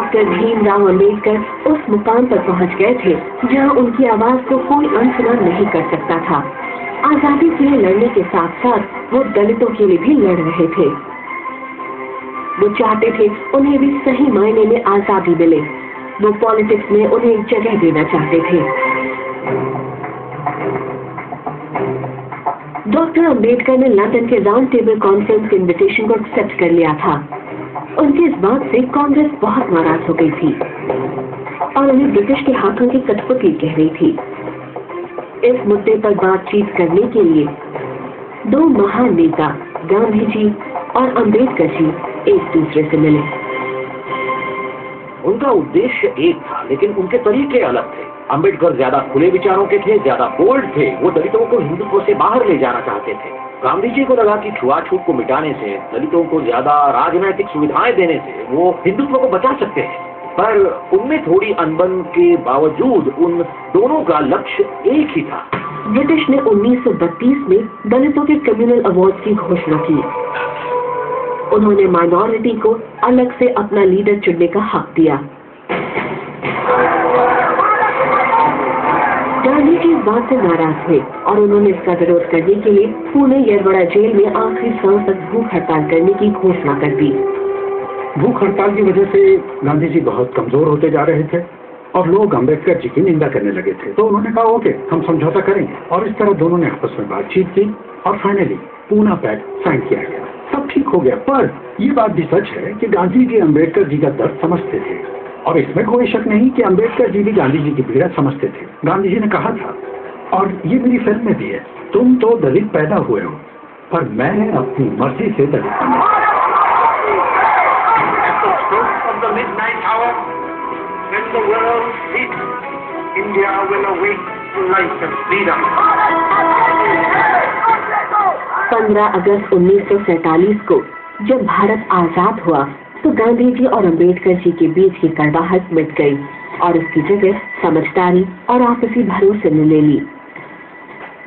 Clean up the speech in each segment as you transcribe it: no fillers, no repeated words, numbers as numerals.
Doctor Bhimrao Ambedkar उस मुकाम पर पहुंच गए थे जहां उनकी आवाज को कोई अनसुना नहीं कर सकता था। आजादी के लिए लड़ने के साथ साथ वो दलितों के लिए भी लड़ रहे थे। वो चाहते थे उन्हें भी सही मायने में आजादी मिले। वो पॉलिटिक्स में उन्हें एक जगह देना चाहते थे। डॉक्टर अंबेडकर ने लंदन के राउंड टेबल कॉन्फ्रेंस के इनविटेशन को एक्सेप्ट कर लिया था। उनकी इस बात से कांग्रेस बहुत नाराज हो गई थी और उन्हें ब्रिटिश के हाथों की कठपुतली कह रही थी। इस मुद्दे पर बातचीत करने के लिए दो महान नेता गांधी जी और अंबेडकर जी एक दूसरे से मिले। उनका उद्देश्य एक था, लेकिन उनके तरीके अलग थे। अंबेडकर ज्यादा खुले विचारों के थे, ज्यादा बोल्ड थे। वो दलितों को हिंदुत्व से बाहर ले जाना चाहते थे। गांधी जी को लगा कि छुआछूत को मिटाने से, दलितों को ज्यादा राजनैतिक सुविधाएं देने से वो हिंदुत्व को बचा सकते हैं। पर उनमें थोड़ी अनबन के बावजूद उन दोनों का लक्ष्य एक ही था। ब्रिटिश ने 1932 में दलितों के कम्युनल अवार्ड की घोषणा की। उन्होंने माइनॉरिटी को अलग से अपना लीडर चुनने का हक दिया। गांधी जी इस बात से नाराज हुए और उन्होंने इसका विरोध करने के लिए पुणे येरवड़ा जेल में आखिरी सांस तक भूख हड़ताल करने की घोषणा कर दी। भूख हड़ताल की वजह से गांधी जी बहुत कमजोर होते जा रहे थे और लोग अंबेडकर जी की निंदा करने लगे थे। तो उन्होंने कहा ओके, हम समझौता करेंगे, और इस तरह दोनों ने आपस में बातचीत की और फाइनली पूना पैक्ट साइन किया गया। सब ठीक हो गया। पर ये बात भी सच है कि गांधी जी अंबेडकर जी का दर्द समझते थे और इसमें कोई शक नहीं कि अंबेडकर जी भी गांधी जी की पीड़ा समझते थे। गांधी जी ने कहा था, और ये मेरी फिल्म में भी है, तुम तो दलित पैदा हुए हो पर मैं अपनी मर्जी से दलित बना। India will awake to life and freedom. 15 अगस्त 1947 को जब भारत आजाद हुआ तो गांधी जी और अंबेडकर जी के बीच की कड़वाहट मिट गई और उसकी जगह समझदारी और आपसी भरोसे ने ले ली।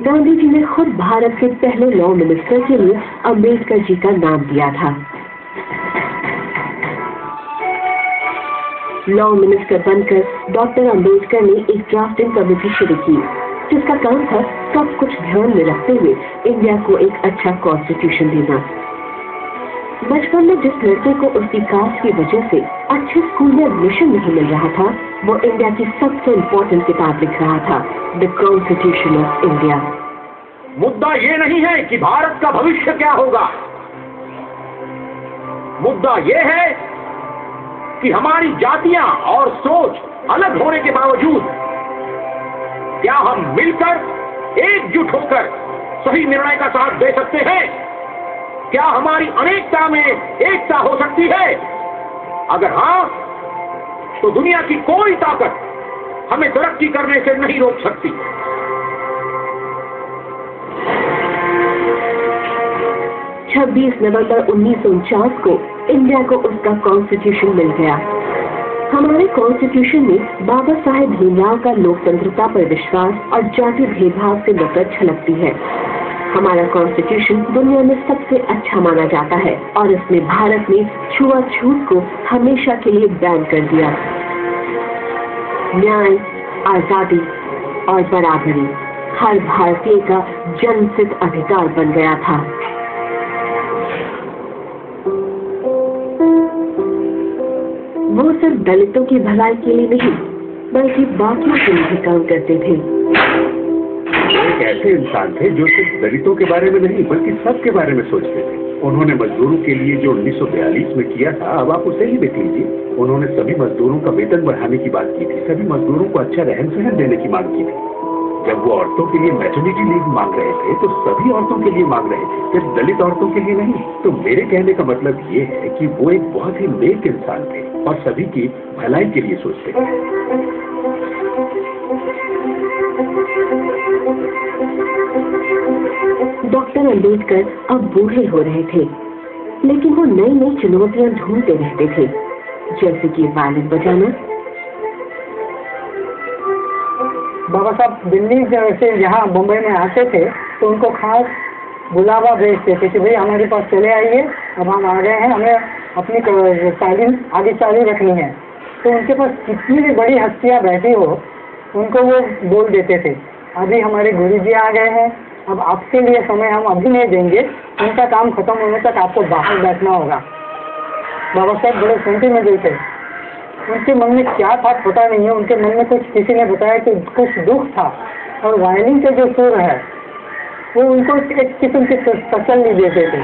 गांधी जी ने खुद भारत के पहले लॉ मिनिस्टर के लिए अंबेडकर जी का नाम दिया था। लॉ मिनिस्टर बनकर डॉक्टर अंबेडकर ने एक ड्राफ्टिंग कमेटी शुरू की जिसका काम था सब कुछ ध्यान में रखते हुए इंडिया को एक अच्छा कॉन्स्टिट्यूशन देना। बचपन में जिस लड़के को उसकी कास्ट की वजह से अच्छे स्कूल में एडमिशन नहीं मिल रहा था, वो इंडिया की सबसे इम्पोर्टेंट किताब लिख रहा था, द कॉन्स्टिट्यूशन ऑफ इंडिया। मुद्दा ये नहीं है कि भारत का भविष्य क्या होगा, मुद्दा ये है कि हमारी जातियां और सोच अलग होने के बावजूद क्या हम मिलकर एकजुट होकर सही निर्णय का साथ दे सकते हैं? क्या हमारी अनेकता में एकता हो सकती है? अगर हाँ, तो दुनिया की कोई ताकत हमें तरक्की करने से नहीं रोक सकती। नवंबर 1949 को इंडिया को उसका कॉन्स्टिट्यूशन मिल गया। हमारे कॉन्स्टिट्यूशन में बाबा साहेब भीमराव का लोकतंत्रता पर विश्वास और जाति भेदभाव से नफरत झलकती है। हमारा कॉन्स्टिट्यूशन दुनिया में सबसे अच्छा माना जाता है और इसने भारत में छुआछूत को हमेशा के लिए बैन कर दिया। न्याय, आजादी और बराबरी हर भारतीय का जन्मसिद्ध अधिकार बन गया था। वो सिर्फ दलितों की भलाई के लिए नहीं बल्कि बाकियों के लिए भी काम करते थे। एक ऐसे इंसान थे जो सिर्फ दलितों के बारे में नहीं बल्कि सबके बारे में सोचते थे। उन्होंने मजदूरों के लिए जो 1942 में किया था, अब आप उसे ही देख लीजिए। उन्होंने सभी मजदूरों का वेतन बढ़ाने की बात की थी, सभी मजदूरों को अच्छा रहन सहन देने की मांग की थी। जब वो औरतों के लिए मैटरनिटी लीव मांग रहे थे तो सभी औरतों के लिए मांग रहे थे, सिर्फ दलित औरतों के लिए नहीं। तो मेरे कहने का मतलब ये है कि वो एक बहुत ही नेक इंसान थे और सभी की भलाई के लिए सोचते थे। डॉक्टर अंबेडकर अब बूढ़े हो रहे थे, लेकिन वो नई नई चुनौतियां ढूंढते रहते थे, जैसे कि वायलिन बजाना। बाबा साहब दिल्ली से यहाँ मुंबई में आते थे तो उनको खास बुलावा भेजते थे कि भाई हमारे पास चले आइए, अब हम आ गए हैं, हमें अपनी तालीम आगे जारी रखनी है। तो उनके पास कितनी भी बड़ी हस्तियाँ बैठी हो, उनको वो बोल देते थे, अभी हमारे गुरुजी आ गए हैं, अब आपके लिए समय हम अभी नहीं देंगे, उनका काम खत्म होने तक आपको बाहर बैठना होगा। बाबा साहब बड़े सेंटिमेंटल थे। उनके मन में क्या था पता नहीं है, उनके मन में कुछ किसी ने बताया कि कुछ दुख था, और वायलिन के जो सुर है वो उनको एक किस्म की तसल्ली देते थे।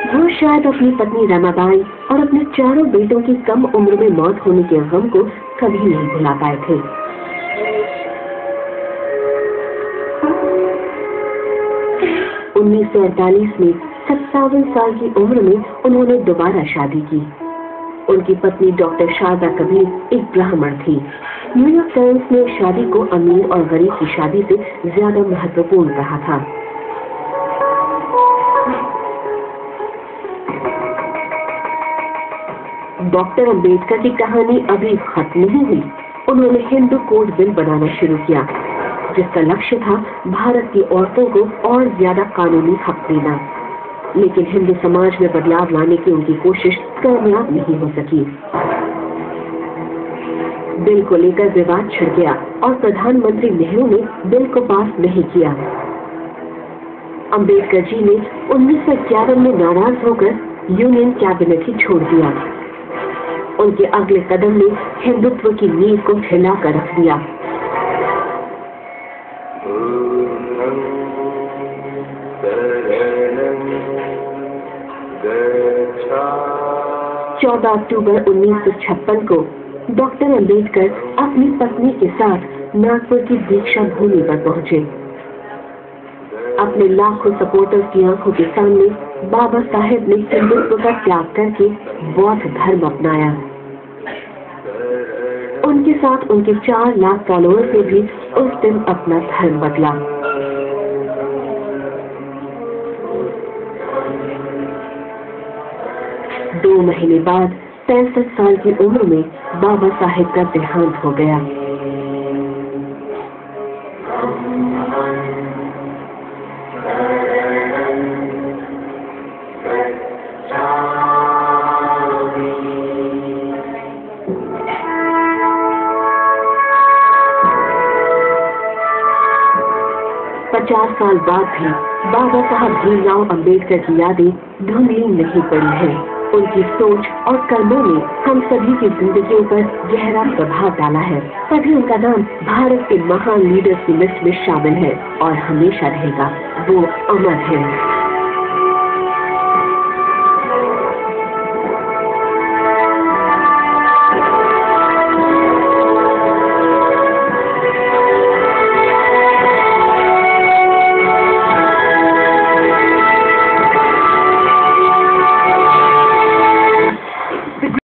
वो शायद अपनी पत्नी रमाबाई और अपने चारों बेटों की कम उम्र में मौत होने के गम को कभी नहीं भुला पाए थे। उन्नीस 1948 में 57 साल की उम्र में उन्होंने दोबारा शादी की। उनकी पत्नी डॉक्टर शारदा कबीर एक ब्राह्मण थी। न्यूयॉर्क टाइम्स ने शादी को अमीर और गरीब की शादी से ज्यादा महत्वपूर्ण कहा था। डॉक्टर अंबेडकर की कहानी अभी खत्म नहीं हुई। उन्होंने हिंदू कोड बिल बनाना शुरू किया, जिसका लक्ष्य था भारत की औरतों को और ज्यादा कानूनी हक देना। लेकिन हिंदू समाज में बदलाव लाने की उनकी कोशिश कामयाब नहीं हो सकी। बिल को लेकर विवाद छिड़ गया और प्रधानमंत्री नेहरू ने बिल को पास नहीं किया। अंबेडकर जी ने 1951 में नाराज होकर यूनियन कैबिनेट ही छोड़ दिया। उनके अगले कदम ने हिंदुत्व की नींव को हिला कर रख दिया। अक्टूबर 1956 को डॉक्टर अंबेडकर अपनी पत्नी के साथ नागपुर की दीक्षा भूमि पर पहुंचे। अपने लाखों सपोर्टर्स की आंखों के सामने बाबा साहेब ने हिंदुत्व का त्याग करके बौद्ध धर्म अपनाया। उनके साथ उनके 4 लाख फॉलोअर्स ने भी उस दिन अपना धर्म बदला। दो महीने बाद 65 साल की उम्र में बाबा साहेब का देहांत हो गया। साल बाद भी बाबा साहब भीमराव अंबेडकर की यादें धुंधली नहीं पड़ी हैं। उनकी सोच और कर्मों ने हम सभी की जिंदगियों पर गहरा प्रभाव डाला है। तभी उनका नाम भारत के महान लीडर्स की लिस्ट में शामिल है और हमेशा रहेगा। वो अमर है।